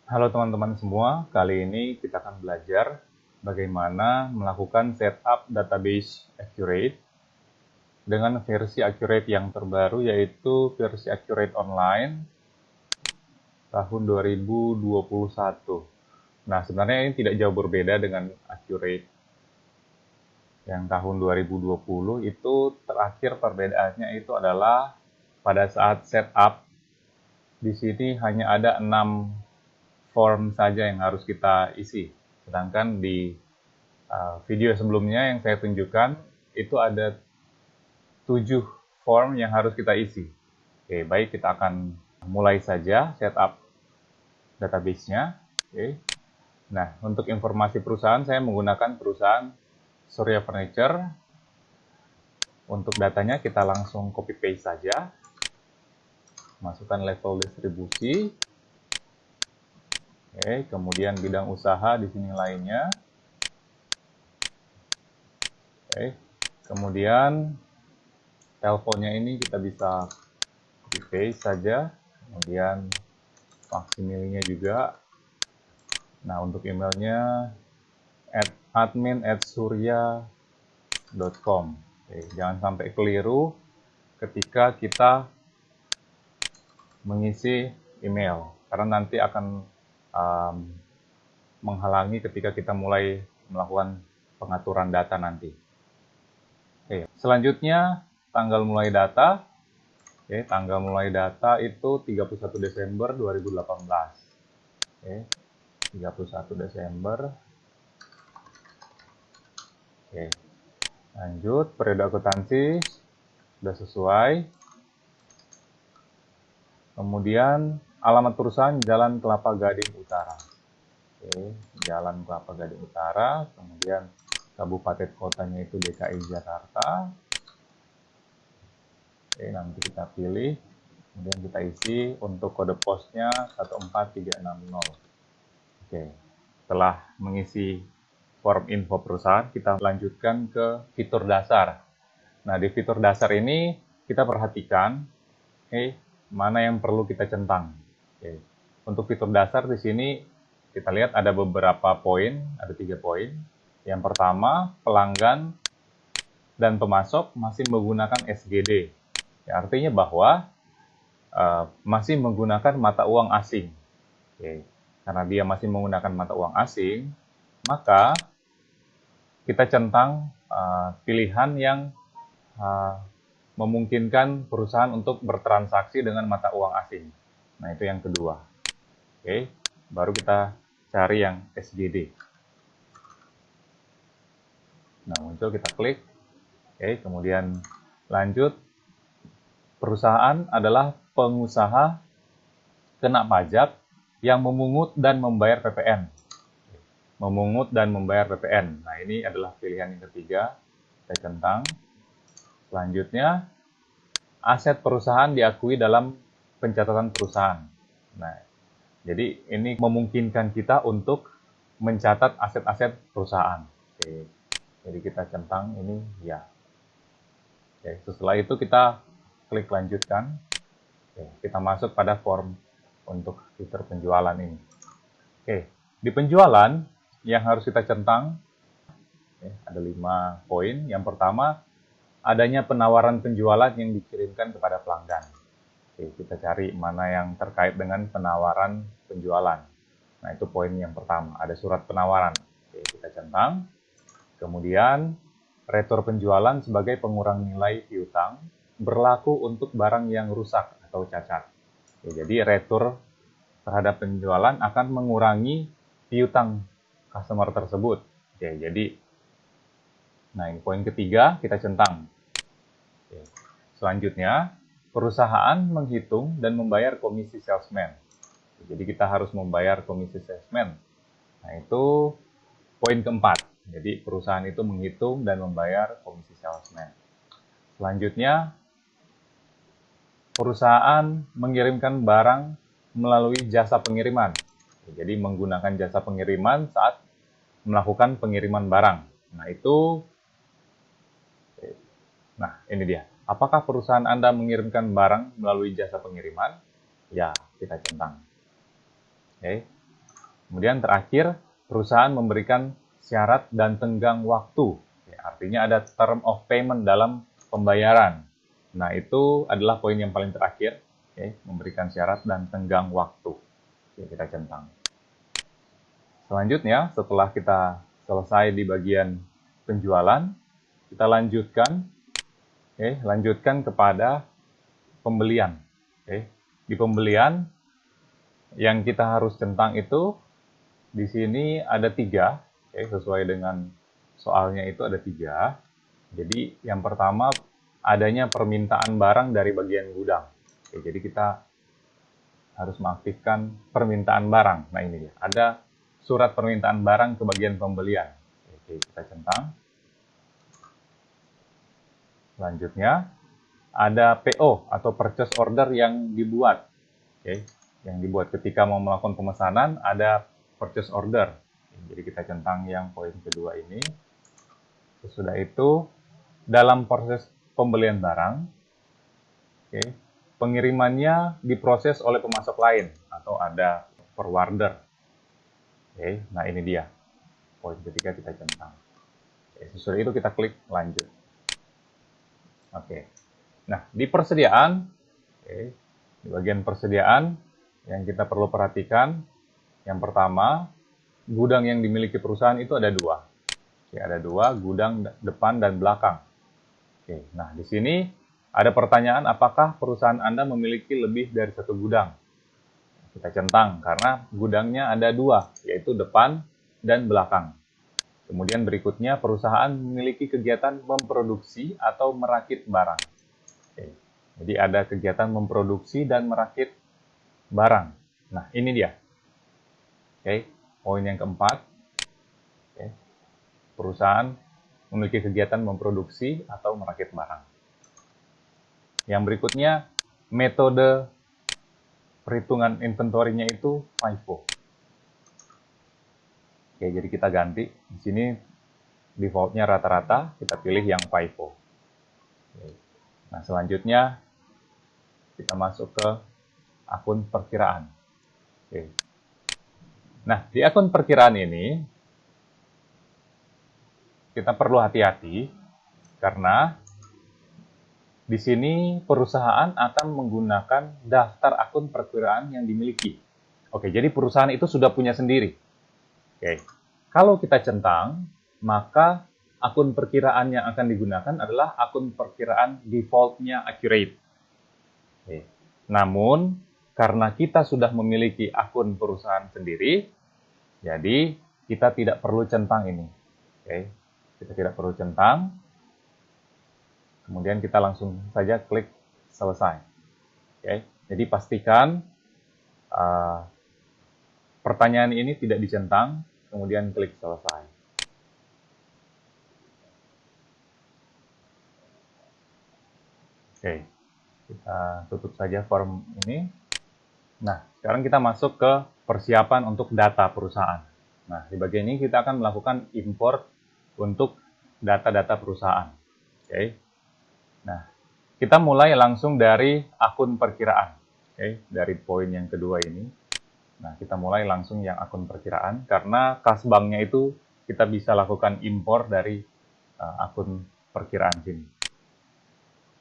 Halo teman-teman semua, kali ini kita akan belajar bagaimana melakukan setup database Accurate dengan versi Accurate yang terbaru, yaitu versi Accurate Online tahun 2021. Nah, sebenarnya ini tidak jauh berbeda dengan Accurate yang tahun 2020. Itu terakhir perbedaannya itu adalah pada saat setup, di sini hanya ada 6 form saja yang harus kita isi. Sedangkan di video sebelumnya yang saya tunjukkan, itu ada 7 form yang harus kita isi. Oke, baik, kita akan mulai saja setup database-nya. Oke. Nah, untuk informasi perusahaan, saya menggunakan perusahaan Surya Furniture. Untuk datanya kita langsung copy paste saja. Masukkan level distribusi. Oke, kemudian bidang usaha di sini lainnya. Oke, kemudian teleponnya ini kita bisa copy paste saja. Kemudian faksimilenya juga. Nah, untuk emailnya admin@surya.com. Oke, jangan sampai keliru ketika kita mengisi email, karena nanti akan menghalangi ketika kita mulai melakukan pengaturan data nanti. Oke, selanjutnya tanggal mulai data. Oke, tanggal mulai data itu 31 Desember 2018. Oke, 31 Desember. Oke, lanjut, periode akuntansi sudah sesuai. Kemudian alamat perusahaan Jalan Kelapa Gading Utara. Oke, Jalan Kelapa Gading Utara. Kemudian kabupaten kotanya itu DKI Jakarta. Oke, nanti kita pilih. Kemudian kita isi untuk kode posnya 14360. Oke, setelah mengisi form info perusahaan, kita lanjutkan ke fitur dasar. Nah, di fitur dasar ini kita perhatikan, mana yang perlu kita centang. Oke. Untuk fitur dasar di sini kita lihat ada beberapa poin, ada 3 poin. Yang pertama, pelanggan dan pemasok masih menggunakan SGD. Ya, artinya bahwa masih menggunakan mata uang asing. Oke. Karena dia masih menggunakan mata uang asing, maka kita centang pilihan yang memungkinkan perusahaan untuk bertransaksi dengan mata uang asing. Nah, itu yang kedua. Oke, baru kita cari yang SGD. Nah, muncul, kita klik. Oke, kemudian lanjut. Perusahaan adalah pengusaha kena pajak yang memungut dan membayar PPN. Memungut dan membayar PPN. Nah, ini adalah pilihan yang ketiga. Kita centang. Selanjutnya, aset perusahaan diakui dalam pencatatan perusahaan. Nah, jadi ini memungkinkan kita untuk mencatat aset-aset perusahaan. Oke. Jadi kita centang ini ya. Oke. Setelah itu kita klik lanjutkan. Oke. Kita masuk pada form untuk fitur penjualan ini. Oke. Di penjualan yang harus kita centang, ada 5 poin. Yang pertama, adanya penawaran penjualan yang dikirimkan kepada pelanggan. Oke, kita cari mana yang terkait dengan penawaran penjualan. Nah, itu poin yang pertama, ada surat penawaran. Oke, kita centang. Kemudian, retur penjualan sebagai pengurang nilai piutang berlaku untuk barang yang rusak atau cacat. Oke, jadi retur terhadap penjualan akan mengurangi piutang customer tersebut. Oke, jadi nah, ini poin ketiga, kita centang. Oke. Selanjutnya, perusahaan menghitung dan membayar komisi salesman. Jadi kita harus membayar komisi salesman. Nah, itu poin keempat. Jadi perusahaan itu menghitung dan membayar komisi salesman. Selanjutnya, perusahaan mengirimkan barang melalui jasa pengiriman. Jadi menggunakan jasa pengiriman saat melakukan pengiriman barang. Nah, ini dia. Apakah perusahaan Anda mengirimkan barang melalui jasa pengiriman? Ya, kita centang. Oke. Kemudian terakhir, perusahaan memberikan syarat dan tenggang waktu. Ya, artinya ada term of payment dalam pembayaran. Nah, itu adalah poin yang paling terakhir, okay, memberikan syarat dan tenggang waktu. Oke, kita centang. Selanjutnya, setelah kita selesai di bagian penjualan, kita lanjutkan, lanjutkan kepada pembelian. Di pembelian, yang kita harus centang itu, di sini ada 3, sesuai dengan soalnya itu ada 3. Jadi, yang pertama, adanya permintaan barang dari bagian gudang. Jadi, kita harus mengaktifkan permintaan barang. Nah, ini dia. Ada surat permintaan barang ke bagian pembelian. Oke, kita centang. Selanjutnya, ada PO atau purchase order yang dibuat. Yang dibuat ketika mau melakukan pemesanan, ada purchase order. Jadi kita centang yang poin kedua ini. Sesudah itu, dalam proses pembelian barang, pengirimannya diproses oleh pemasok lain atau ada forwarder. Nah ini dia. Poin ketiga kita centang. Sesudah itu kita klik lanjut. Nah, di persediaan, di bagian persediaan yang kita perlu perhatikan, yang pertama, gudang yang dimiliki perusahaan itu ada 2. Ada 2, gudang depan dan belakang. Nah, di sini ada pertanyaan apakah perusahaan Anda memiliki lebih dari 1 gudang. Kita centang, karena gudangnya ada 2, yaitu depan dan belakang. Kemudian berikutnya, perusahaan memiliki kegiatan memproduksi atau merakit barang. Jadi ada kegiatan memproduksi dan merakit barang. Nah, ini dia. Poin yang keempat. Perusahaan memiliki kegiatan memproduksi atau merakit barang. Yang berikutnya, metode perhitungan inventory-nya itu FIFO. Jadi kita ganti. Di sini default-nya rata-rata, kita pilih yang FIFO. Nah, selanjutnya kita masuk ke akun perkiraan. Nah, di akun perkiraan ini kita perlu hati-hati karena di sini perusahaan akan menggunakan daftar akun perkiraan yang dimiliki. Jadi perusahaan itu sudah punya sendiri. Kalau kita centang, maka akun perkiraan yang akan digunakan adalah akun perkiraan default-nya accurate. Namun, karena kita sudah memiliki akun perusahaan sendiri, jadi kita tidak perlu centang ini. Kita tidak perlu centang. Kemudian kita langsung saja klik selesai. Jadi pastikan pertanyaan ini tidak dicentang, kemudian klik selesai. Kita tutup saja form ini. Nah, sekarang kita masuk ke persiapan untuk data perusahaan. Nah, di bagian ini kita akan melakukan import untuk data-data perusahaan. Nah, kita mulai langsung dari akun perkiraan. Dari poin yang kedua ini. Nah, kita mulai langsung yang akun perkiraan, karena kas banknya itu kita bisa lakukan import dari akun perkiraan sini.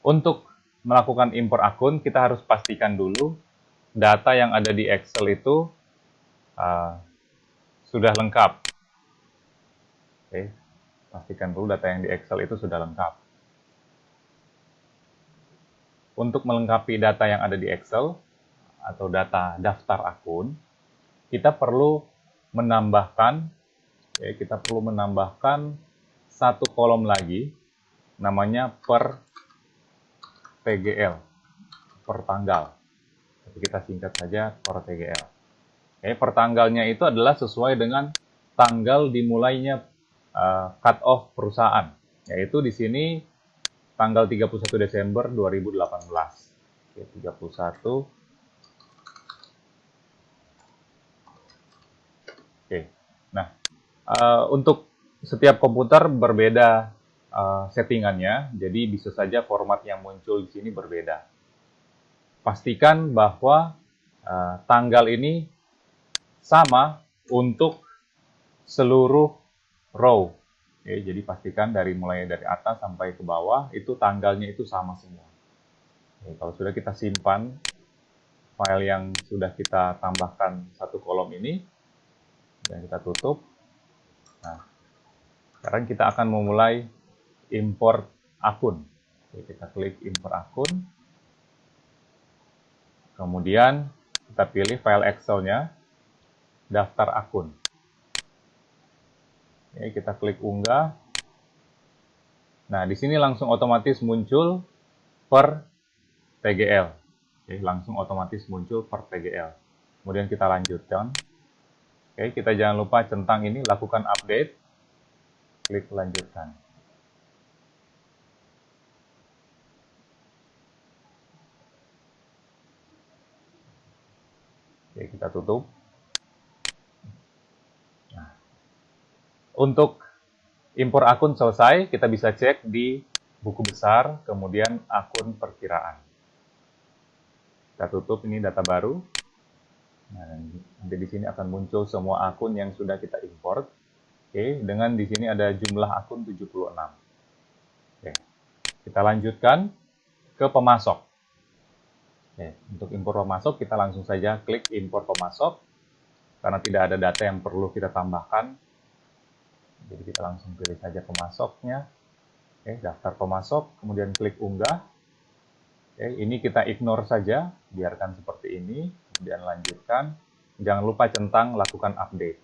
Untuk melakukan import akun, kita harus pastikan dulu data yang ada di Excel itu sudah lengkap. Pastikan dulu data yang di Excel itu sudah lengkap. Untuk melengkapi data yang ada di Excel atau data daftar akun, kita perlu menambahkan satu kolom lagi, namanya per TGL, per tanggal. Jadi kita singkat saja per TGL. Per tanggalnya itu adalah sesuai dengan tanggal dimulainya cut off perusahaan, yaitu di sini tanggal 31 Desember 2018. 31. Nah, untuk setiap komputer berbeda settingannya, jadi bisa saja format yang muncul di sini berbeda. Pastikan bahwa tanggal ini sama untuk seluruh row. Oke, jadi pastikan mulai dari atas sampai ke bawah itu tanggalnya itu sama semua. Oke, kalau sudah kita simpan file yang sudah kita tambahkan satu kolom ini, dan kita tutup. Nah, sekarang kita akan memulai import akun. Oke, kita klik import akun. Kemudian kita pilih file Excel-nya, daftar akun. Oke, kita klik unggah. Nah, di sini langsung otomatis muncul per TGL. Oke, langsung otomatis muncul per TGL. Kemudian kita lanjutkan. Oke, kita jangan lupa centang ini, lakukan update. Klik lanjutkan. Oke, kita tutup. Nah, untuk impor akun selesai, kita bisa cek di buku besar, kemudian akun perkiraan. Kita tutup, ini data baru. Nah, nanti di sini akan muncul semua akun yang sudah kita import. Oke, dengan di sini ada jumlah akun 76. Oke, kita lanjutkan ke pemasok. Oke, untuk impor pemasok, kita langsung saja klik impor pemasok. Karena tidak ada data yang perlu kita tambahkan. Jadi kita langsung pilih saja pemasoknya. Oke, daftar pemasok, kemudian klik unggah. Oke, ini kita ignore saja, biarkan seperti ini, kemudian lanjutkan. Jangan lupa centang lakukan update,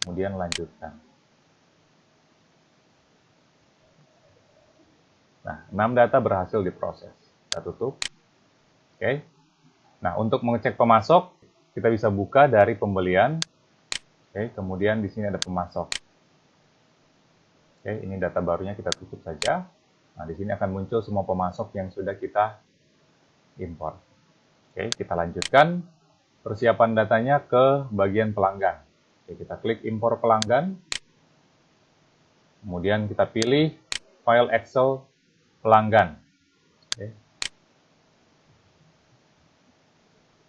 kemudian lanjutkan. Nah, 6 data berhasil diproses. Kita tutup. Oke. Nah, untuk mengecek pemasok, kita bisa buka dari pembelian. Oke, kemudian di sini ada pemasok. Oke, ini data barunya, kita tutup saja. Nah, di sini akan muncul semua pemasok yang sudah kita import. Oke, kita lanjutkan persiapan datanya ke bagian pelanggan. Oke, kita klik impor pelanggan. Kemudian kita pilih file Excel pelanggan. Oke.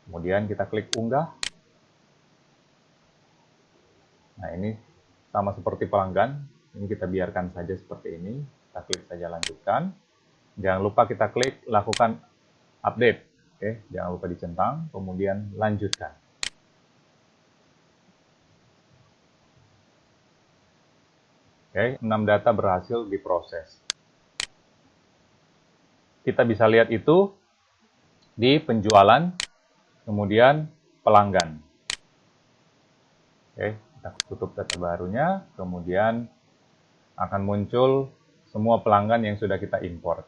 Kemudian kita klik unggah. Nah, ini sama seperti pelanggan. Ini kita biarkan saja seperti ini. Kita klik saja lanjutkan. Jangan lupa kita klik lakukan update. Oke, jangan lupa dicentang, kemudian lanjutkan. Oke, 6 data berhasil diproses. Kita bisa lihat itu di penjualan, kemudian pelanggan. Oke, kita tutup data barunya, kemudian akan muncul semua pelanggan yang sudah kita import.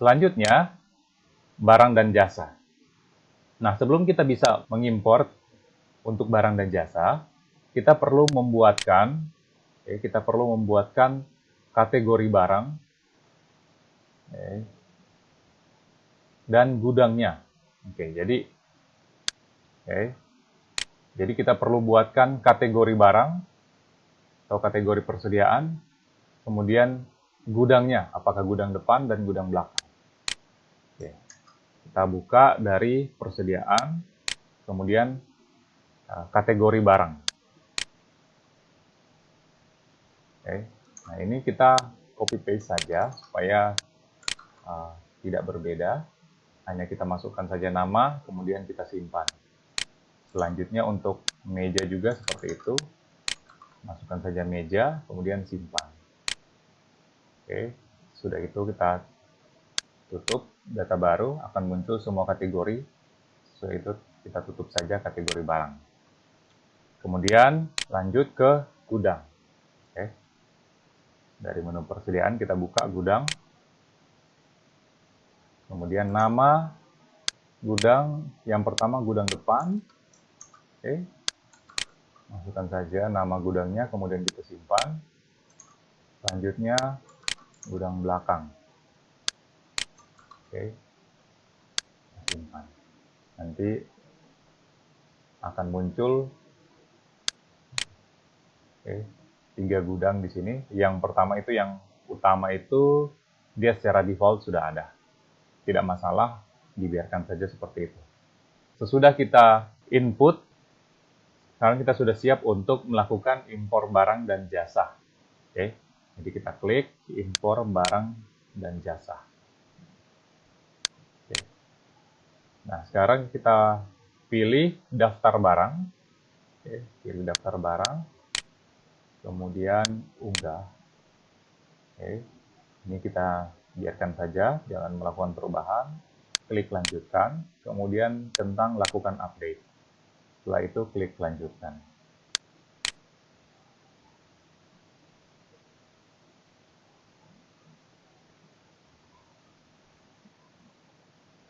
Selanjutnya, barang dan jasa. Nah, sebelum kita bisa mengimport untuk barang dan jasa, kita perlu membuatkan kategori barang dan gudangnya. Jadi kita perlu buatkan kategori barang atau kategori persediaan, kemudian gudangnya, apakah gudang depan dan gudang belakang. Kita buka dari persediaan, kemudian kategori barang. Nah, ini kita copy paste saja supaya tidak berbeda. Hanya kita masukkan saja nama, kemudian kita simpan. Selanjutnya untuk meja juga seperti itu. Masukkan saja meja, kemudian simpan. Oke, sudah itu kita tutup. Data baru akan muncul semua kategori. Setelah itu kita tutup saja kategori barang. Kemudian lanjut ke gudang. Oke. Dari menu persediaan kita buka gudang. Kemudian nama gudang, yang pertama gudang depan. Oke. Masukkan saja nama gudangnya, kemudian kita simpan. Selanjutnya gudang belakang. Oke, simpan. Nanti akan muncul 3 gudang di sini. Yang pertama itu, yang utama itu dia secara default sudah ada. Tidak masalah, dibiarkan saja seperti itu. Sesudah kita input sekarang kita sudah siap untuk melakukan impor barang dan jasa. Oke, jadi kita klik impor barang dan jasa. Oke. Nah, sekarang kita pilih daftar barang. Oke, pilih daftar barang, kemudian unggah. Oke, ini kita biarkan saja, jangan melakukan perubahan. Klik lanjutkan, kemudian centang lakukan update. Setelah itu klik lanjutkan.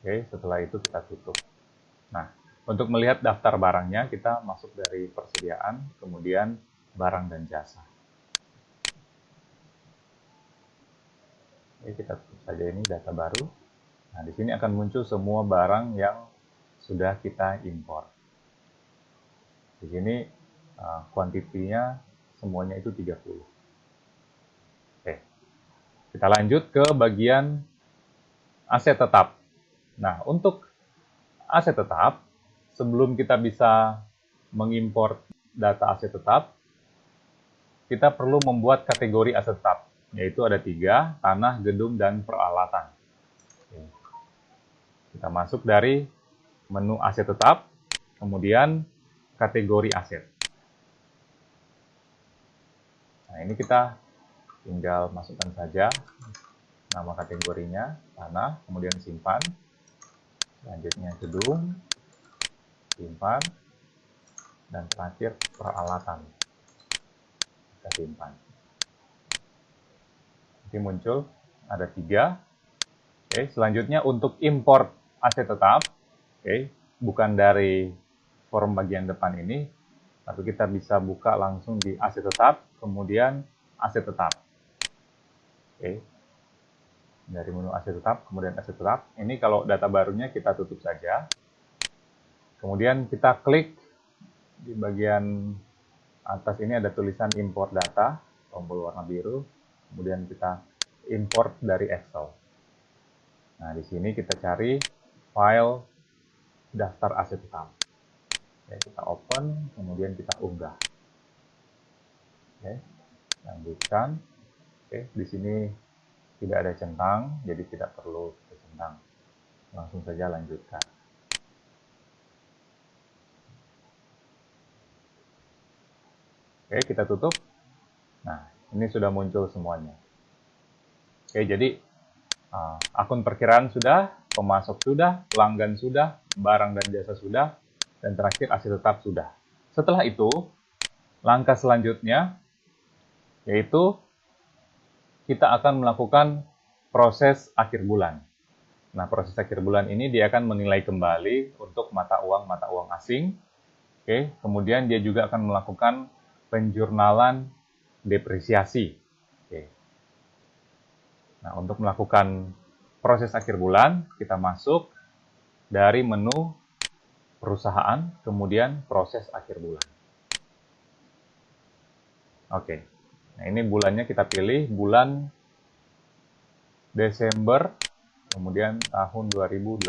Oke, setelah itu kita tutup. Nah, untuk melihat daftar barangnya, kita masuk dari persediaan, kemudian barang dan jasa. Oke, kita tutup saja ini data baru. Nah, di sini akan muncul semua barang yang sudah kita impor. Di sini kuantitinya semuanya itu 30. Oke. Kita lanjut ke bagian aset tetap. Nah, untuk aset tetap, sebelum kita bisa mengimpor data aset tetap, kita perlu membuat kategori aset tetap, yaitu ada 3, tanah, gedung, dan peralatan. Oke. Kita masuk dari menu aset tetap, kemudian kategori aset. Nah, ini kita tinggal masukkan saja nama kategorinya, tanah, kemudian simpan. Selanjutnya gedung, simpan, dan terakhir peralatan, kita simpan. Nanti muncul ada 3. Oke, selanjutnya untuk import aset tetap, oke, bukan dari form bagian depan ini, tapi kita bisa buka langsung di aset tetap, kemudian aset tetap. Oke, dari menu aset tetap, kemudian aset tetap. Ini kalau data barunya kita tutup saja. Kemudian kita klik di bagian atas ini ada tulisan import data, tombol warna biru. Kemudian kita import dari Excel. Nah, di sini kita cari file daftar aset tetap. Oke, kita open, kemudian kita unggah. Oke, lanjutkan. Oke, di sini tidak ada centang, jadi tidak perlu centang. Langsung saja lanjutkan. Oke, kita tutup. Nah, ini sudah muncul semuanya. Oke, jadi akun perkiraan sudah, pemasok sudah, pelanggan sudah, barang dan jasa sudah, dan terakhir aset tetap sudah. Setelah itu, langkah selanjutnya yaitu kita akan melakukan proses akhir bulan. Nah, proses akhir bulan ini dia akan menilai kembali untuk mata uang asing. Oke, kemudian dia juga akan melakukan penjurnalan depresiasi. Oke. Nah, untuk melakukan proses akhir bulan, kita masuk dari menu perusahaan, kemudian proses akhir bulan. Oke. Nah, ini bulannya kita pilih bulan Desember, kemudian tahun 2018.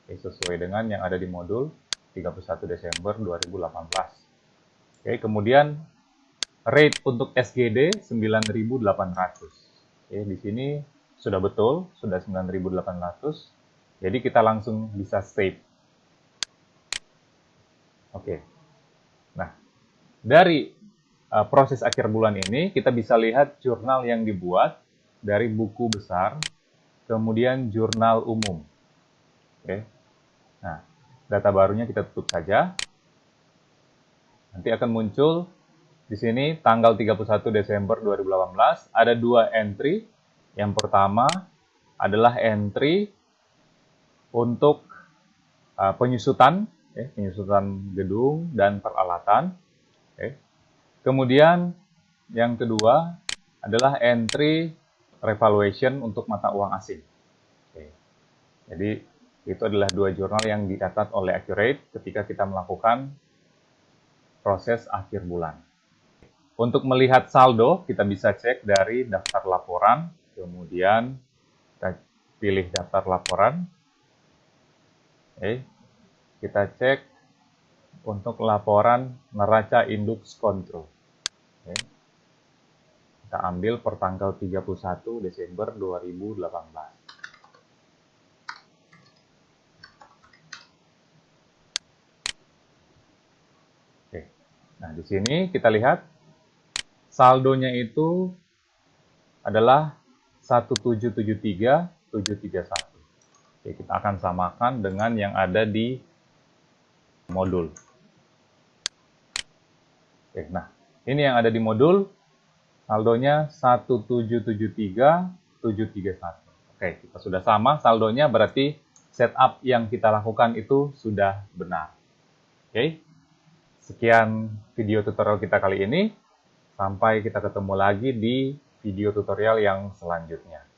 Oke, sesuai dengan yang ada di modul 31 Desember 2018. Oke, kemudian rate untuk SGD 9.800. Oke, di sini sudah betul, sudah 9.800. Jadi kita langsung bisa save. Oke. Nah, dari proses akhir bulan ini, kita bisa lihat jurnal yang dibuat dari buku besar, kemudian jurnal umum. Oke. Nah, data barunya kita tutup saja. Nanti akan muncul di sini tanggal 31 Desember 2018, ada 2 entry. Yang pertama adalah entry untuk penyusutan gedung dan peralatan. Kemudian yang kedua adalah entry revaluation untuk mata uang asing. Jadi itu adalah 2 jurnal yang dicatat oleh Accurate ketika kita melakukan proses akhir bulan. Untuk melihat saldo, kita bisa cek dari daftar laporan, kemudian kita pilih daftar laporan. Kita cek untuk laporan neraca induk kontrol. Oke. Kita ambil per tanggal 31 Desember 2018. Oke. Nah, di sini kita lihat saldonya itu adalah 1773731. Oke, kita akan samakan dengan yang ada di modul. Oke, nah, ini yang ada di modul, saldonya 1773731. Oke, kita sudah sama saldonya, berarti setup yang kita lakukan itu sudah benar. Oke, sekian video tutorial kita kali ini. Sampai kita ketemu lagi di video tutorial yang selanjutnya.